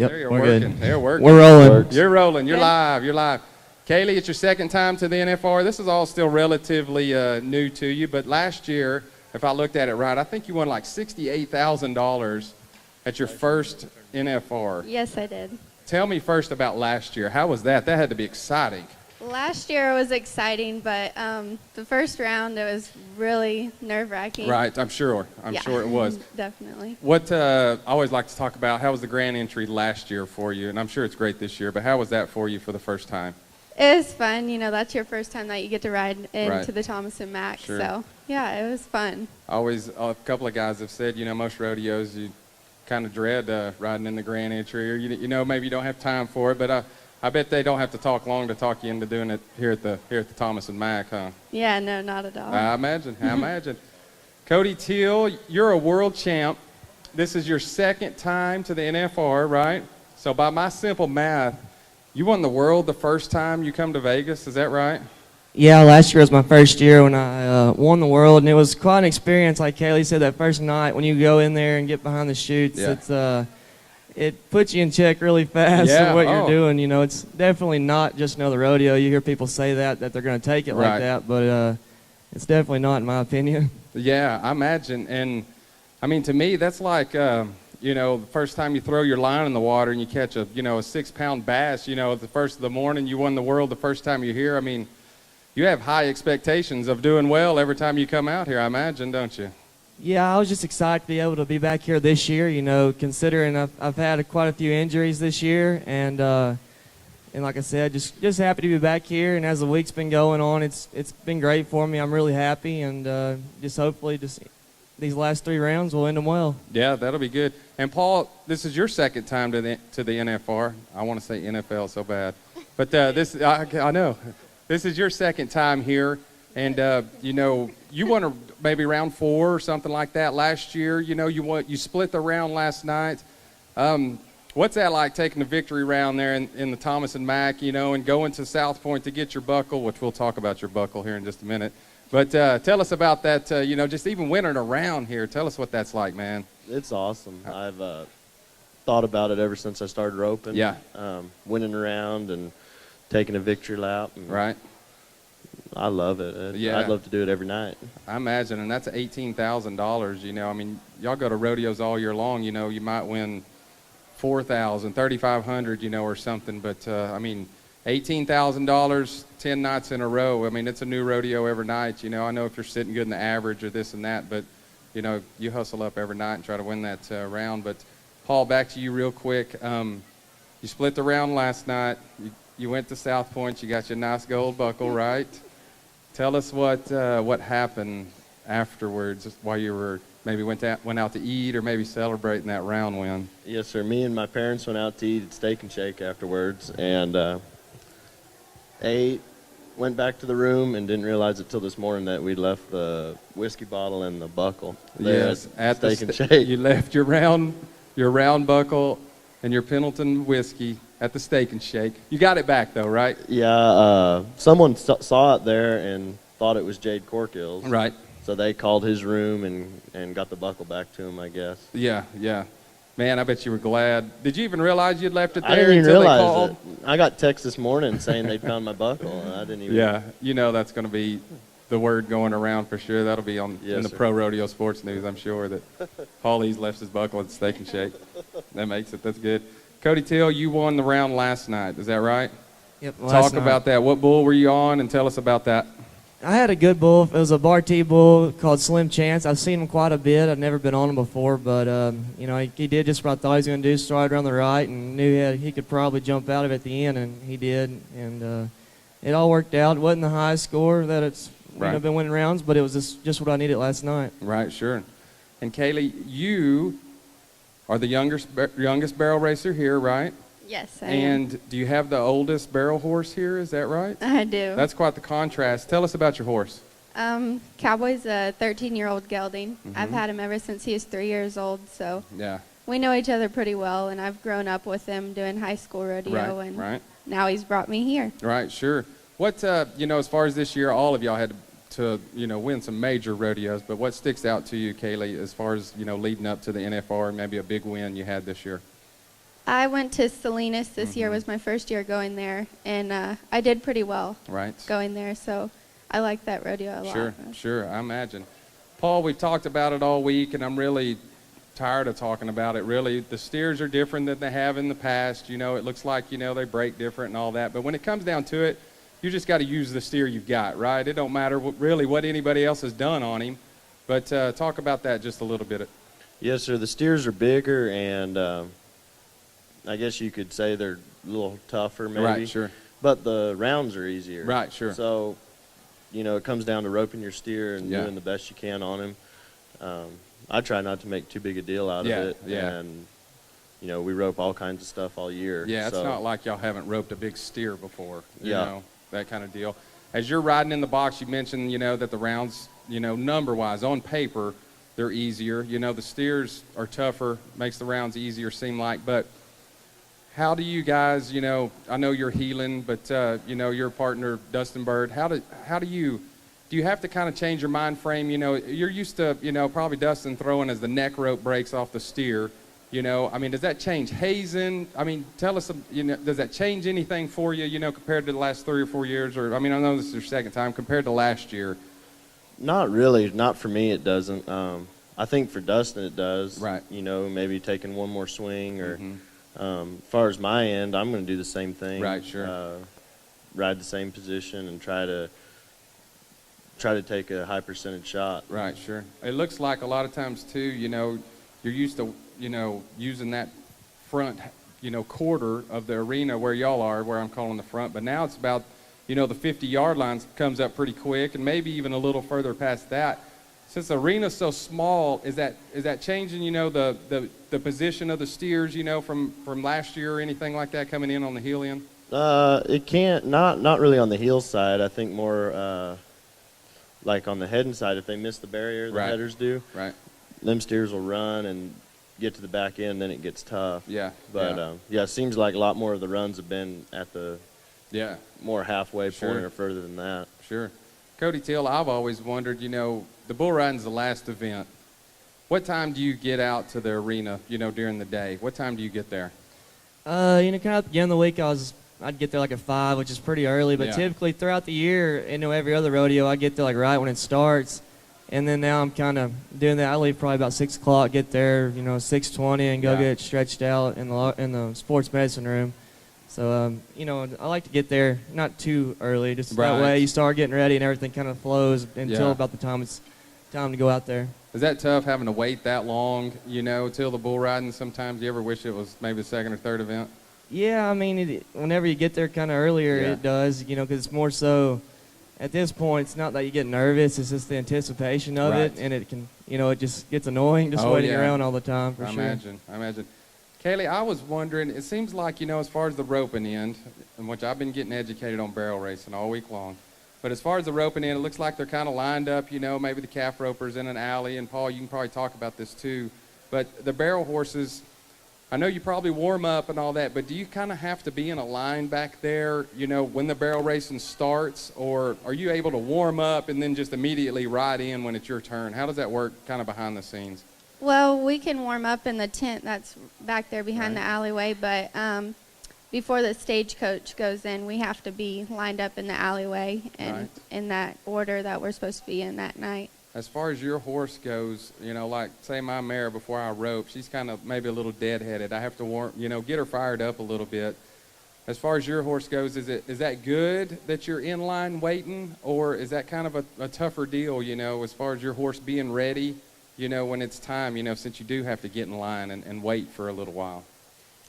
Yep, There you're we're working. good. They're working. We're rolling. You're rolling. You're Good. live. You're live. Kaylee, it's your second time to the NFR. This is all still relatively new to you, but last year, if I looked at it right, I think you won like $68,000 at your first NFR. Yes, I did. Tell me first about last year. How was that? That had to be exciting. Last year was exciting, but the first round, it was really nerve-wracking. Right, I'm sure. I'm Yeah, sure it was. Definitely. What I always like to talk about, how was the grand entry last year for you? And I'm sure it's great this year, but how was that for you for the first time? It was fun. You know, that's your first time that you get to ride into Right. the Thomas and Mack. Sure. So, yeah, it was fun. Always, a couple of guys have said, you know, most rodeos you kind of dread riding in the grand entry, or you know, maybe you don't have time for it. But I bet they don't have to talk long to talk you into doing it here at the Thomas and Mack, huh? Yeah, no, not at all. I imagine. I imagine. Cody Teel, you're a world champ. This is your second time to the NFR, right? So by my simple math, you won the world the first time you come to Vegas. Is that right? Yeah, last year was my first year when I won the world, and it was quite an experience. Like Kaley said, that first night when you go in there and get behind the chutes, Yeah. it puts you in check really fast Yeah, of what you're oh. doing. You know, it's definitely not just another rodeo. You hear people say that they're going to take it Right. like that, but it's definitely not, in my opinion. Yeah, I imagine. And I mean, to me, that's like, you know, the first time you throw your line in the water and you catch a 6-pound bass, you know, at the first of the morning, you won the world the first time you're here. I mean, you have high expectations of doing well every time you come out here, I imagine, don't you? Yeah, I was just excited to be able to be back here this year, you know, considering I've had quite a few injuries this year, and like I said, just happy to be back here. And as the week's been going on, it's been great for me. I'm really happy, and just hopefully these last 3 rounds will end them well. Yeah, that'll be good. And Paul, this is your second time to the NFR. I want to say NFL so bad, but I know this is your second time here, and you know, you won maybe round 4 or something like that last year. You know, you split the round last night. What's that like, taking the victory round there in the Thomas and Mack, you know, and going to South Point to get your buckle, which we'll talk about your buckle here in just a minute. But tell us about that, you know, just even winning a round here. Tell us what that's like, man. It's awesome. I've thought about it ever since I started roping. Yeah. Winning around and taking a victory lap. And Right. I love it. Yeah. I'd love to do it every night. I imagine, and that's $18,000, you know. I mean, y'all go to rodeos all year long, you know, you might win $4,000, $3,500, you know, or something. But, I mean, $18,000, 10 nights in a row. I mean, it's a new rodeo every night, you know. I know if you're sitting good in the average or this and that, but, you know, you hustle up every night and try to win that round. But, Paul, back to you real quick. You split the round last night. You went to South Point. You got your nice gold buckle, right? Tell us what happened afterwards while you were maybe went out to eat or maybe celebrating that round win. Yes, sir. Me and my parents went out to eat at Steak and Shake afterwards, and ate, went back to the room, and didn't realize it till this morning that we'd left the whiskey bottle and the buckle there Yes, at the Steak and Shake. You left your round buckle and your Pendleton whiskey at the Steak and Shake. You got it back though, right? Yeah, someone saw it there and thought it was Jade Corkill's. Right. So they called his room and got the buckle back to him, I guess. Yeah. Man, I bet you were glad. Did you even realize you'd left it there I didn't even until they realize called? it. I got text this morning saying they found my buckle, and I didn't even. Yeah, you know that's going to be the word going around for sure. That'll be in the sir. pro rodeo sports news, I'm sure, that Paul Eaves left his buckle at the Steak and Shake. That makes it. That's good. Cody Teel, you won the round last night. Is that right? Yep. Talk about that. What bull were you on, and tell us about that. I had a good bull. It was a Bar T bull called Slim Chance. I've seen him quite a bit. I've never been on him before, but you know, he did just what I thought he was going to do, stride around the right, and knew he could probably jump out of it at the end, and he did. And it all worked out. It wasn't the highest score that it's been winning rounds, but it was just what I needed last night. Right, sure. And Kaley, you are the youngest barrel racer here, right? Yes, I And do you have the oldest barrel horse here? Is that right? am. I do. That's quite the contrast. Tell us about your horse. Cowboy's a 13-year-old gelding. Mm-hmm. I've had him ever since he was 3 years old, so Yeah. we know each other pretty well, and I've grown up with him doing high school rodeo, and Right. now he's brought me here. Right, sure. What, you know, as far as this year, all of y'all had to, you know, win some major rodeos, but what sticks out to you, Kaley, as far as, you know, leading up to the NFR and maybe a big win you had this year? I went to Salinas this year. Was my first year going there, and I did pretty well going there. So I like that rodeo a lot. Sure, I imagine. Paul, we've talked about it all week, and I'm really tired of talking about it. Really, the steers are different than they have in the past. You know, it looks like, you know, they break different and all that. But when it comes down to it, you just got to use the steer you've got, right? It don't matter really what anybody else has done on him. But talk about that just a little bit. Yes, sir. The steers are bigger, and I guess you could say they're a little tougher, maybe. Right, sure. But the rounds are easier. Right, sure. So, you know, it comes down to roping your steer and doing the best you can on him. I try not to make too big a deal out of it. And, you know, we rope all kinds of stuff all year. Yeah, it's not like y'all haven't roped a big steer before, you know, that kind of deal. As you're riding in the box, you mentioned, you know, that the rounds, you know, number-wise, on paper, they're easier. You know, the steers are tougher, makes the rounds easier seem like. But how do you guys, you know, I know you're heeling, but, you know, your partner, Dustin Bird, how do you have to kind of change your mind frame? You know, you're used to, you know, probably Dustin throwing as the neck rope breaks off the steer. You know, I mean, does that change hazing? I mean, tell us, you know, does that change anything for you, you know, compared to the last 3 or 4 years? Or, I mean, I know this is your second time, compared to last year. Not really. Not for me, it doesn't. I think for Dustin it does. Right. You know, maybe taking one more swing or as far as my end, I'm going to do the same thing. Right, sure. Ride the same position and try to take a high percentage shot. Right, sure. It looks like a lot of times too, you know, you're used to, you know, using that front, you know, quarter of the arena where y'all are, where I'm calling the front, but now it's about, you know, the 50-yard line comes up pretty quick, and maybe even a little further past that. Since the arena's so small, is that changing, you know, the position of the steers, you know, from last year or anything like that coming in on the heel end? It can't, not really on the heel side. I think more like on the heading side, if they miss the barrier, the headers do. Right. Them steers will run and get to the back end, then it gets tough. Yeah. But it seems like a lot more of the runs have been at the more halfway point or further than that. Sure. Cody Teel, I've always wondered, you know, the bull riding's the last event. What time do you get out to the arena, you know, during the day? What time do you get there? You know, kind of at the beginning of the week, I'd get there like at 5, which is pretty early. But typically throughout the year, you know, every other rodeo, I get there like right when it starts. And then now I'm kind of doing that. I leave probably about 6 o'clock, get there, you know, 6:20, and go get stretched out in the sports medicine room. So, you know, I like to get there not too early, just that way you start getting ready and everything kind of flows until about the time it's time to go out there. Is that tough having to wait that long, you know, till the bull riding sometimes? Do you ever wish it was maybe the second or third event? Yeah, I mean, whenever you get there kind of earlier, it does, you know, because it's more so, at this point, it's not that you get nervous, it's just the anticipation of it, and it can, you know, it just gets annoying just waiting around all the time, for sure. I imagine. Kaley, I was wondering, it seems like, you know, as far as the roping end, in which I've been getting educated on barrel racing all week long, but as far as the roping end, it looks like they're kind of lined up, you know, maybe the calf ropers in an alley, and Paul, you can probably talk about this too, but the barrel horses, I know you probably warm up and all that, but do you kind of have to be in a line back there, you know, when the barrel racing starts, or are you able to warm up and then just immediately ride in when it's your turn? How does that work kind of behind the scenes? Well, we can warm up in the tent that's back there behind the alleyway, but before the stagecoach goes in, we have to be lined up in the alleyway and in that order that we're supposed to be in that night. As far as your horse goes, you know, like, say my mare before I rope, she's kind of maybe a little deadheaded. I have to warm, you know, get her fired up a little bit. As far as your horse goes, is that good that you're in line waiting, or is that kind of a tougher deal, you know, as far as your horse being ready, you know, when it's time, you know, since you do have to get in line and wait for a little while?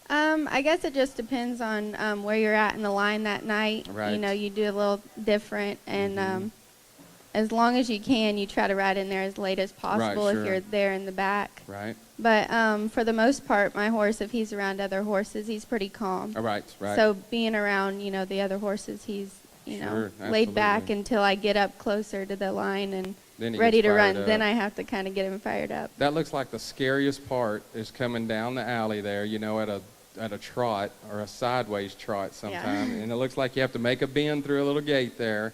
I guess it just depends on where you're at in the line that night. Right. You know, you do a little different, and as long as you can, you try to ride in there as late as possible if you're there in the back. Right. But for the most part, my horse, if he's around other horses, he's pretty calm. Right. So being around, you know, the other horses, he's, you know, laid back until I get up closer to the line and ready to run. Then I have to kind of get him fired up. That looks like the scariest part is coming down the alley there, you know, at a trot or a sideways trot sometime. And it looks like you have to make a bend through a little gate there.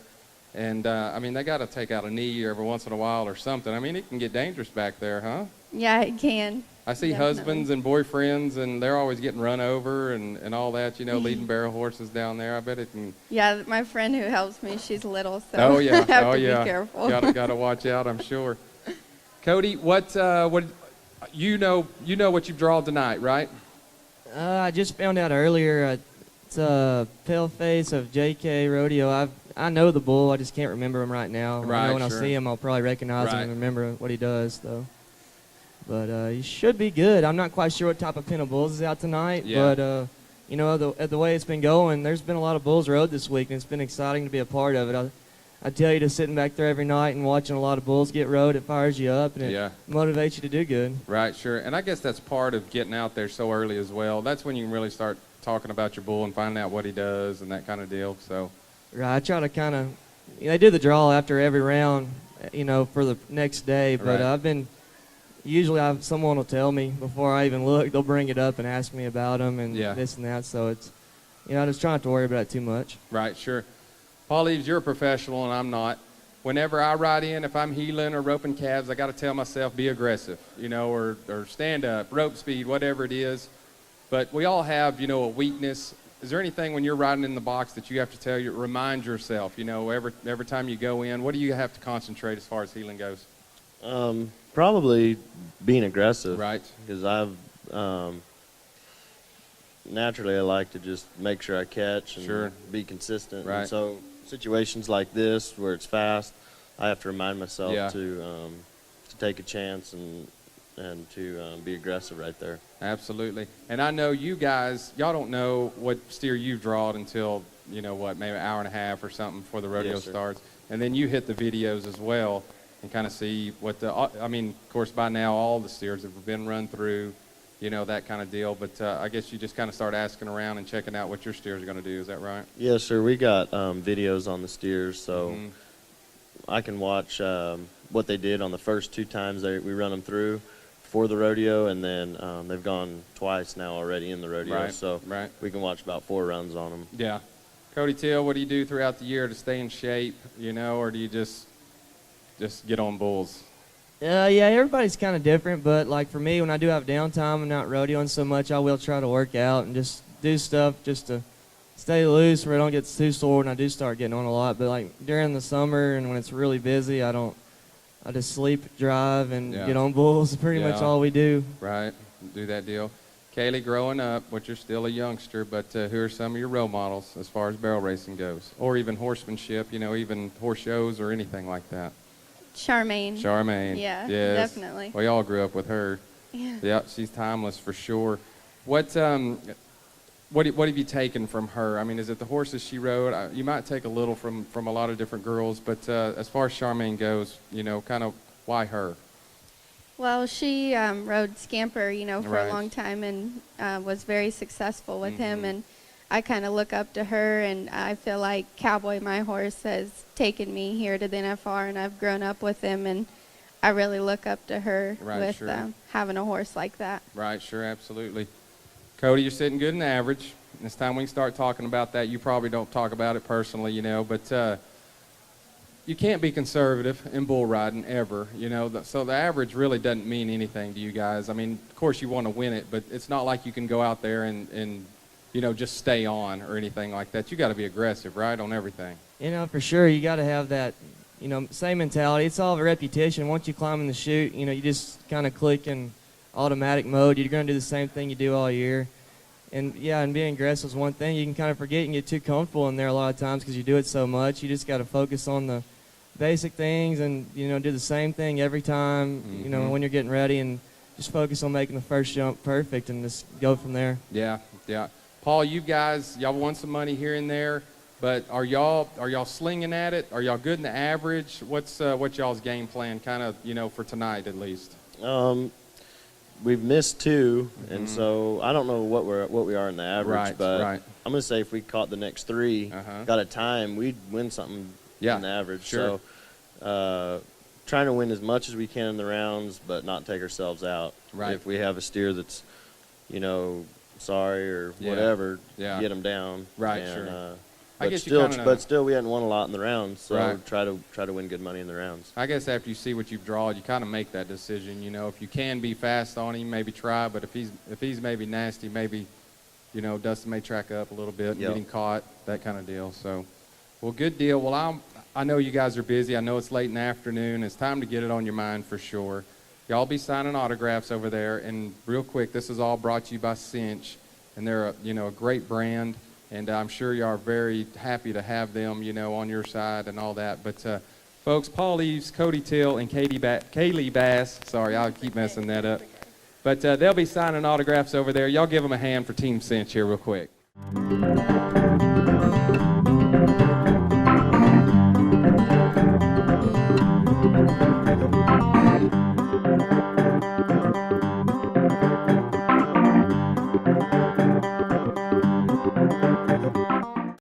And, I mean, they got to take out a knee every once in a while or something. I mean, it can get dangerous back there, huh? Yeah, it can. I see Definitely. husbands and boyfriends, and they're always getting run over and all that, leading barrel horses down there. I bet it can. Yeah, my friend who helps me, she's little, so Oh yeah, I have oh to yeah. be careful. Gotta watch out, I'm sure. Cody, what you know what you've drawn tonight, right? I just found out earlier. It's a pale face of JK Rodeo. I know the bull. I just can't remember him right now. Right, I know when sure. I see him, I'll probably recognize him Right. and remember what he does, though. But he should be good. I'm not quite sure what type of pin of bulls is out tonight. Yeah. But the way it's been going, there's been a lot of bulls rode this week, and it's been exciting to be a part of it. I tell you, just sitting back there every night and watching a lot of bulls get rode, it fires you up and it motivates you to do good. Right, sure. And I guess that's part of getting out there so early as well. That's when you can really start talking about your bull and finding out what he does and that kind of deal. So. Right. I try to kind of, they do the draw after every round, for the next day. But Right. Usually someone will tell me before I even look. They'll bring it up and ask me about them and this and that. So it's, I just try not to worry about it too much. Right, sure. Paul Eaves, you're a professional and I'm not. Whenever I ride in, if I'm heeling or roping calves, I got to tell myself be aggressive, or stand up, rope speed, whatever it is. But we all have, a weakness. Is there anything when you're riding in the box that you have to remind yourself, every time you go in, what do you have to concentrate as far as heeling goes? Probably being aggressive. Right. Because I've naturally I like to just make sure I catch and be consistent. Right. And so situations like this where it's fast, I have to remind myself to take a chance and to be aggressive right there. Absolutely. And I know you guys, y'all don't know what steer you've drawn until, maybe an hour and a half or something before the rodeo starts. And then you hit the videos as well and kind of see what of course, by now all the steers have been run through, that kind of deal. But I guess you just kind of start asking around and checking out what your steers are going to do. Is that right? Yes, sir. We got videos on the steers, so I can watch what they did on the first 2 times we run them through for the rodeo, and then they've gone twice now already in the rodeo, so we can watch about 4 runs on them. Yeah. Cody Teel, what do you do throughout the year to stay in shape, or do you just get on bulls? Everybody's kind of different, but like for me, when I do have downtime and not rodeoing so much, I will try to work out and just do stuff just to stay loose where I don't get too sore when I do start getting on a lot. But like during the summer and when it's really busy, I just sleep, drive, and get on bulls. Pretty much all we do. Right, do that deal. Kaley, growing up, which you're still a youngster, but who are some of your role models as far as barrel racing goes, or even horsemanship, even horse shows or anything like that? Charmaine. Yeah, yes. Definitely. We all grew up with her. Yeah, she's timeless for sure. What have you taken from her? Is it the horses she rode? You might take a little from a lot of different girls, but as far as Charmaine goes, kind of why her? Well, she rode Scamper, for a long time and was very successful with him. And I kind of look up to her, and I feel like Cowboy, my horse, has taken me here to the NFR, and I've grown up with him, and I really look up to her with having a horse like that. Right, sure, absolutely. Cody, you're sitting good in the average. It's time we can start talking about that. You probably don't talk about it personally, but you can't be conservative in bull riding ever, So the average really doesn't mean anything to you guys. Of course you want to win it, but it's not like you can go out there and just stay on or anything like that. You got to be aggressive, right, on everything. For sure, you got to have that, same mentality. It's all a repetition. Once you climb in the chute, you just kind of click in automatic mode. You're going to do the same thing you do all year. And being aggressive is one thing. You can kind of forget and get too comfortable in there a lot of times because you do it so much. You just got to focus on the basic things and, do the same thing every time, when you're getting ready, and just focus on making the first jump perfect and just go from there. Yeah. Paul, you guys, y'all won some money here and there, but are y'all slinging at it? Are y'all good in the average? What's y'all's game plan, kind of, for tonight at least? We've missed 2, and so I don't know what we are in the average, but I'm gonna say if we caught the next 3, got a time, we'd win something in the average. Sure. So trying to win as much as we can in the rounds, but not take ourselves out. Right. If we have a steer that's, sorry or whatever, get them down. Right, and, sure. I guess but still, we hadn't won a lot in the rounds, so Right. try to win good money in the rounds. I guess after you see what you've drawn, you kind of make that decision. You know, if you can be fast on him, maybe try. But if he's maybe nasty, maybe, you know, Dustin may track up a little bit and get him caught, that kind of deal. So, well, good deal. Well, I know you guys are busy. I know it's late in the afternoon. It's time to get it on your mind for sure. Y'all be signing autographs over there. And real quick, this is all brought to you by Cinch, and they're a great brand. And I'm sure you are very happy to have them, you know, on your side and all that. But, folks, Paul Eaves, Cody Teel, and Kaley Bass. Sorry, I'll keep messing that up. But they'll be signing autographs over there. Y'all give them a hand for Team Cinch here real quick.